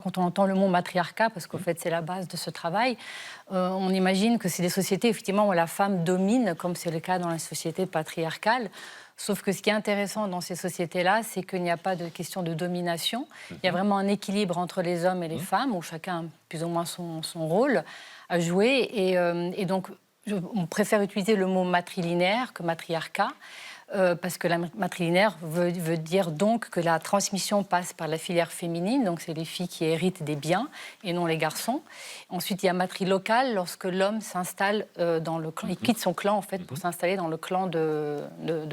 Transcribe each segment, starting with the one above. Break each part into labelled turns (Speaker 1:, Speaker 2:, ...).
Speaker 1: Quand on entend le mot matriarcat, parce qu'au fait c'est la base de ce travail, on imagine que c'est des sociétés effectivement où la femme domine, comme c'est le cas dans les sociétés patriarcales. Sauf que ce qui est intéressant dans ces sociétés-là, c'est qu'il n'y a pas de question de domination. Il y a vraiment un équilibre entre les hommes et les femmes, où chacun a plus ou moins son rôle à jouer. Et donc, on préfère utiliser le mot matrilinéaire que matriarcat. Parce que la matrilinéaire veut dire donc que la transmission passe par la filière féminine, donc c'est les filles qui héritent des biens et non les garçons. Ensuite, il y a matrilocale lorsque l'homme s'installe dans le clan, il quitte son clan en fait pour s'installer dans le clan de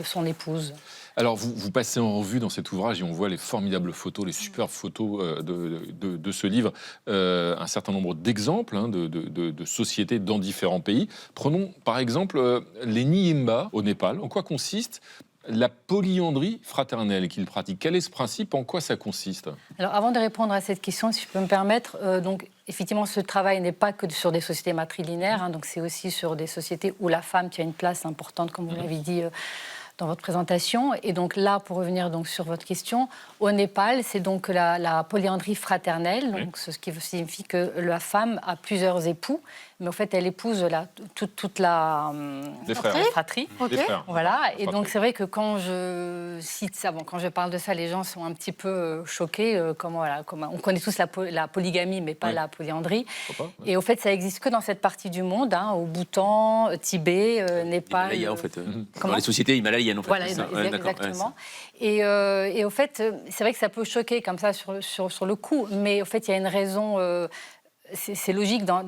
Speaker 1: son épouse.
Speaker 2: Alors, vous passez en revue dans cet ouvrage et on voit les formidables photos, les superbes photos de ce livre, un certain nombre d'exemples de sociétés dans différents pays. Prenons par exemple les Nyimba au Népal. En quoi consiste la polyandrie fraternelle qu'ils pratiquent? Quel est ce principe? En quoi ça consiste?
Speaker 1: Alors, avant de répondre à cette question, si je peux me permettre, donc effectivement, ce travail n'est pas que sur des sociétés matrilinéaires, donc c'est aussi sur des sociétés où la femme tient une place importante, comme vous l'avez dit dans votre présentation. Et donc là, pour revenir donc sur votre question, au Népal, c'est donc la polyandrie fraternelle, donc ce qui signifie que la femme a plusieurs époux, mais en fait, elle épouse toute la fratrie.
Speaker 2: Okay.
Speaker 1: Voilà. Et donc, c'est vrai que quand je cite ça, quand je parle de ça, les gens sont un petit peu choqués. On connaît tous la polygamie, mais pas la polyandrie. Et au fait, ça existe que dans cette partie du monde, au Bhoutan, Tibet, Népal.
Speaker 3: Himalaya, en fait. Dans les sociétés himalayennes, en fait.
Speaker 1: Voilà, exactement. Et au fait, c'est vrai que ça peut choquer comme ça sur le coup, mais au fait, il y a une raison. C'est logique dans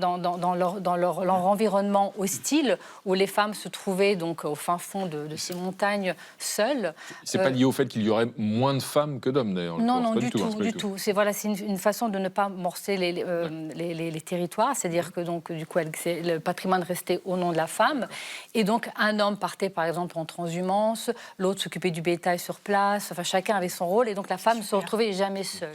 Speaker 1: leur environnement hostile où les femmes se trouvaient donc au fin fond de ces montagnes seules.
Speaker 2: C'est pas lié au fait qu'il y aurait moins de femmes que d'hommes d'ailleurs.
Speaker 1: Non, du tout. C'est une façon de ne pas morcer les territoires, c'est-à-dire que donc du coup le patrimoine restait au nom de la femme, et donc un homme partait par exemple en transhumance, l'autre s'occupait du bétail sur place. Enfin, chacun avait son rôle, et donc la femme ne se retrouvait jamais seule.